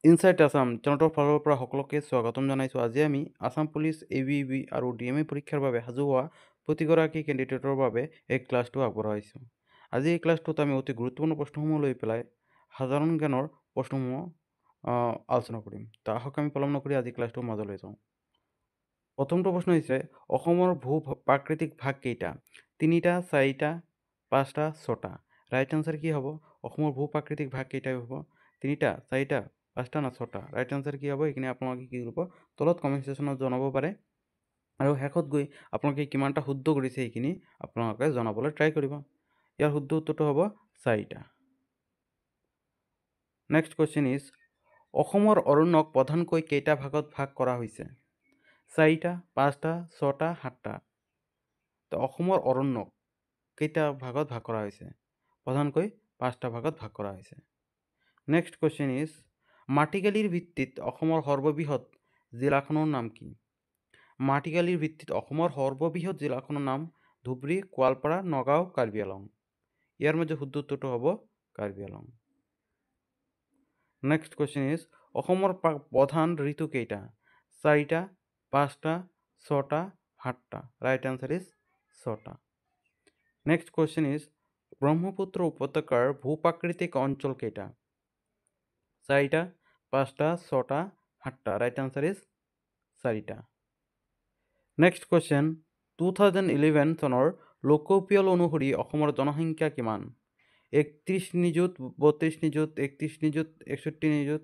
Insight Assam চেনেলটোৰ ফালৰ পৰা সকলোকে স্বাগতম জনাইছোঁ। আজি আমি আছাম পুলিচ ABEB আৰু DMA পৰীক্ষাৰ বাবে সাজু হোৱা প্ৰতিগৰাকী কেণ্ডিডেটৰ বাবে এই ক্লাছটো আগবঢ়াইছোঁ। আজি এই ক্লাছটোত আমি অতি গুৰুত্বপূৰ্ণ প্ৰশ্নসমূহ লৈ পেলাই সাধাৰণ জ্ঞানৰ প্ৰশ্নসমূহ আলোচনা কৰিম। তো আহক আমি পলম নকৰি আজি ক্লাছটোৰ মাজলৈ যাওঁ। প্ৰথমটো প্ৰশ্ন হৈছে অসমৰ ভূ প্ৰাকৃতিক ভাগ কেইটা? 3টা, 4টা, 5টা, 6টা। ৰাইট আনচাৰ কি হ'ব? অসমৰ ভূ প্ৰাকৃতিক ভাগ কেইটা হ'ব? 3টা, 4টা, 5টা না 6টা? ৰাইট আনচাৰ কি হ'ব? এইখিনি আপোনালোকে কি কৰিব তলত কমেণ্ট ছেকশ্যনত জনাব পাৰে আৰু শেষত গৈ আপোনালোকে কিমানটা শুদ্ধ কৰিছে এইখিনি আপোনালোকে জনাবলৈ ট্ৰাই কৰিব। ইয়াৰ শুদ্ধ উত্তৰটো হ'ব 4টা। নেক্সট কুৱেশ্যন ইজ অসমৰ অৰণ্যক প্ৰধানকৈ কেইটা ভাগত ভাগ কৰা হৈছে? 4টা, 5টা, 6টা, 7টা। তো অসমৰ অৰণ্যক কেইটা ভাগত ভাগ কৰা হৈছে? প্ৰধানকৈ 5টা ভাগত ভাগ কৰা হৈছে। নেক্সট কুৱেশ্যন ইজ মাটিকালিৰ ভিত্তিত অসমৰ সৰ্ববৃহৎ জিলাখনৰ নাম কি? মাটিকালিৰ ভিত্তিত অসমৰ সৰ্ববৃহৎ জিলাখনৰ নাম ধুবুৰী, গোৱালপাৰা, নগাঁও, কাৰ্বি আংলং। ইয়াৰ মাজত শুদ্ধ উত্তৰটো হ'ব Karbi Anglong. Next question is অসমৰ প্ৰধান ঋতু কেইটা? 4টা, 5টা, 6টা, 7টা। ৰাইট আনচাৰ ইজ 6টা। নেক্সট কুৱেশ্যন ইজ ব্ৰহ্মপুত্ৰ উপত্যকাৰ ভূ প্ৰাকৃতিক অঞ্চল কেইটা? 4টা, 5টা, 6টা, 7টা। ৰাইট আনচাৰ ইজ 4টা। নেক্সট কুৱেশ্যন 2011 চনৰ লোকপিয়ল অনুসৰি অসমৰ জনসংখ্যা কিমান? 31 নিযুত, 32 নিযুত, 31 নিযুত, 61 নিযুত,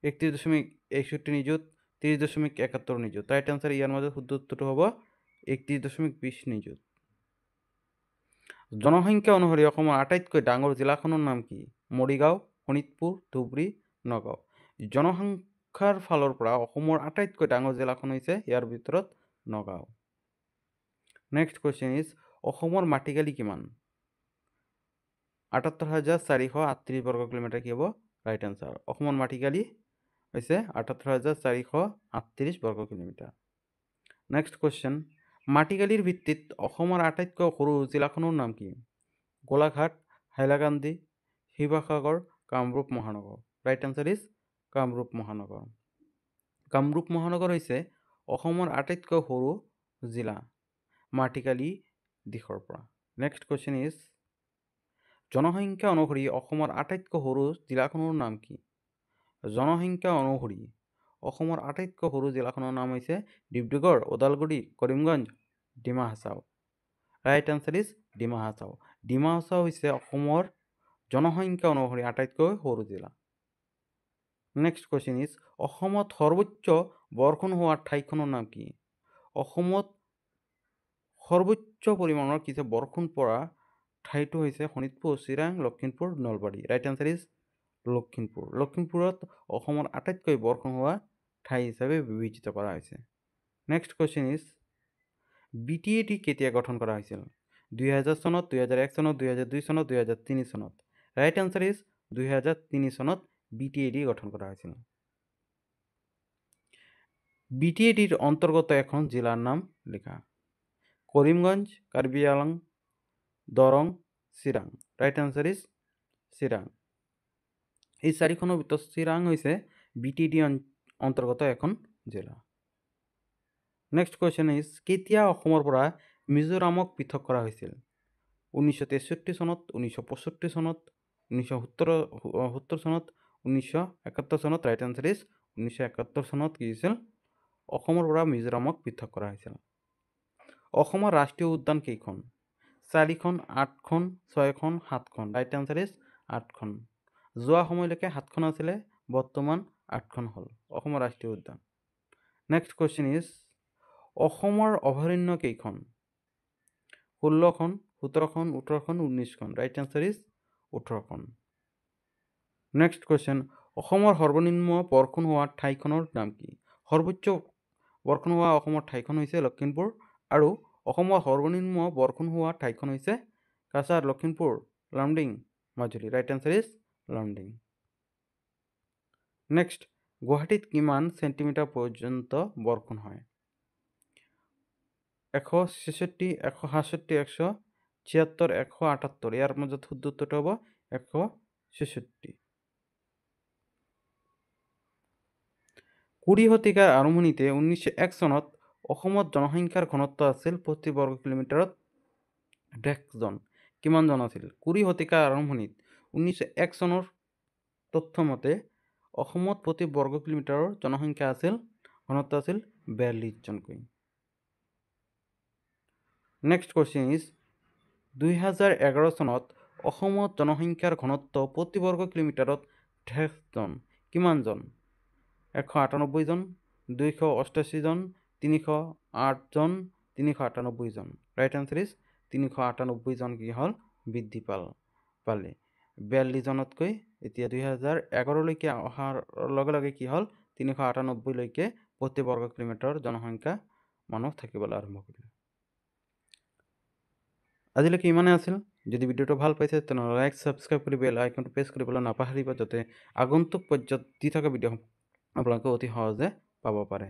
31.61 নিযুত, 30.71 নিযুত। ৰাইট আনচাৰ ইয়াৰ মাজত শুদ্ধ উত্তৰটো হ'ব 31.20 নিযুত। জনসংখ্যা অনুসৰি অসমৰ আটাইতকৈ ডাঙৰ জিলাখনৰ নাম কি? মৰিগাঁও, শোণিতপুৰ, ধুবুৰী, নগাঁও। জনসংখ্যাৰ ফালৰ পৰা অসমৰ আটাইতকৈ ডাঙৰ জিলাখন হৈছে ইয়াৰ ভিতৰত নগাঁও। নেক্সট কুৱেশ্যন ইজ অসমৰ মাটিকালি কিমান? ৭৮,৪৩৮ বৰ্গ কিলোমিটাৰ কি হ'ব? Right answer. অসমৰ মাটিকালি হৈছে ৭৮,৪৩৮ বৰ্গ কিলোমিটাৰ। নেক্সট কুৱেশ্যন মাটিকালিৰ ভিত্তিত অসমৰ আটাইতকৈ সৰু জিলাখনৰ নাম কি? গোলাঘাট, হাইলাকান্দি, শিৱসাগৰ, কামৰূপ মহানগৰ। ৰাইট আনচাৰ ইজ কামৰূপ মহানগৰ। কামৰূপ মহানগৰ হৈছে অসমৰ আটাইতকৈ সৰু জিলা মাটিকালি দিশৰ পৰা। নেক্সট কুৱেশ্যন ইজ জনসংখ্যা অনুসৰি অসমৰ আটাইতকৈ সৰু জিলাখনৰ নাম কি? জনসংখ্যা অনুসৰি অসমৰ আটাইতকৈ সৰু জিলাখনৰ নাম হৈছে Dibrugarh, Udalguri, Karimganj, Dima Hasao. Right answer is Dima Hasao. Dima Hasao হৈছে অসমৰ জনসংখ্যা অনুসৰি আটাইতকৈ সৰু জিলা। নেক্সট কুৱেশ্যন ইজ অসমত সৰ্বোচ্চ বৰষুণ হোৱা ঠাইখনৰ নাম কি? অসমত সৰ্বোচ্চ পৰিমাণৰ কিছু বৰষুণ পৰা ঠাইটো হৈছে Sonitpur, Chirang, Lakhimpur, Nalbari. Right answer is Lakhimpur. লখিমপুৰত অসমৰ আটাইতকৈ বৰষুণ হোৱা ঠাই হিচাপে বিবেচিত কৰা হৈছে। নেক্সট কুৱেশ্যন ইজ BTAD কেতিয়া গঠন কৰা হৈছিল? 2000 চনত, 2001 চনত, 2002 চনত, 2003 চনত। ৰাইট আনচাৰ ইজ 2003 চনত BTAD গঠন কৰা হৈছিল। BTADৰ অন্তৰ্গত এখন জিলাৰ নাম লিখা। Karimganj, Karbi Anglong, Darrang, Chirang. Right answer is Chirang. এই চাৰিখনৰ ভিতৰত চিৰাং হৈছে BTAD অন্তৰ্গত এখন জিলা। নেক্সট কুৱেশ্যন ইজ কেতিয়া অসমৰ পৰা মিজোৰামক পৃথক কৰা হৈছিল? 1963 চনত, 1965 চনত, 1970 চনত, 1971 চনত। ৰাইট আনচাৰ ইজ 1971 চনত কি হৈছিল? অসমৰ পৰা মিজোৰামক পৃথক কৰা হৈছিল। অসমৰ ৰাষ্ট্ৰীয় উদ্যান কেইখন? 4খন, 8খন, 6খন, 7খন। ৰাইট আনচাৰ ইজ 8খন। যোৱা সময়লৈকে 7খন আছিলে, বৰ্তমান 8খন হ'ল অসমৰ ৰাষ্ট্ৰীয় উদ্যান। নেক্সট কুৱেশ্যন ইজ অসমৰ অভয়াৰণ্য কেইখন? 16খন, 17খন, 18খন, 19খন। ৰাইট আনচাৰ ইজ 18খন। নেক্সট কুৱেশ্যন অসমৰ সৰ্বনিম্ন বৰষুণ হোৱা ঠাইখনৰ নাম কি? সৰ্বোচ্চ বৰষুণ হোৱা অসমৰ ঠাইখন হৈছে লখিমপুৰ আৰু অসমৰ সৰ্বনিম্ন বৰষুণ হোৱা ঠাইখন হৈছে Cachar, Lakhimpur, Lumding, Majuli. Right answer is Lumding. Next গুৱাহাটীত কিমান চেণ্টিমিটাৰ পৰ্যন্ত বৰষুণ হয়? 166, 167, 176, 178। ইয়াৰ মাজত শুদ্ধ উত্তৰটো হ'ব 166। 20 শতিকাৰ আৰম্ভণিতে 1901 চনত অসমত জনসংখ্যাৰ ঘনত্ব আছিল প্ৰতি বৰ্গ কিলোমিটাৰত 1.5 জন। কিমান জন আছিল? 20 শতিকাৰ আৰম্ভণিত 1901 চনৰ তথ্য মতে অসমত প্ৰতি বৰ্গ কিলোমিটাৰৰ জনসংখ্যা আছিল ঘনত্ব আছিল 42 জনকৈ। নেক্সট কোৱেশ্চন ইজ 2011 চনত অসমত জনসংখ্যাৰ ঘনত্ব প্ৰতি বৰ্গ কিলোমিটাৰত 1.5 জন। কিমান জন? 198 জন, 288 জন, 308 জন, 398 জন। ৰাইট আনসাৰ ইজ 398 জন কি হ'ল বৃদ্ধি পালে 42 জনতকৈ এতিয়া 2011লৈকে অহাৰ লগে লগে কি হ'ল 398 লৈকে প্ৰতি বৰ্গ কিলোমিটাৰৰ জনসংখ্যা মানুহ থাকিবলৈ আৰম্ভ কৰিলে। আজিলৈকে ইমানে আছিল। যদি ভিডিঅ'টো ভাল পাইছে তেনেহ'লে লাইক সাবস্ক্ৰাইব কৰি বেল আইকনটো প্ৰেছ কৰিবলৈ নাপাহৰিব যাতে আগন্তুক পৰ্যায়ত দি থকা ভিডিঅ' আপোনালোকে অতি সহজে পাব পাৰে।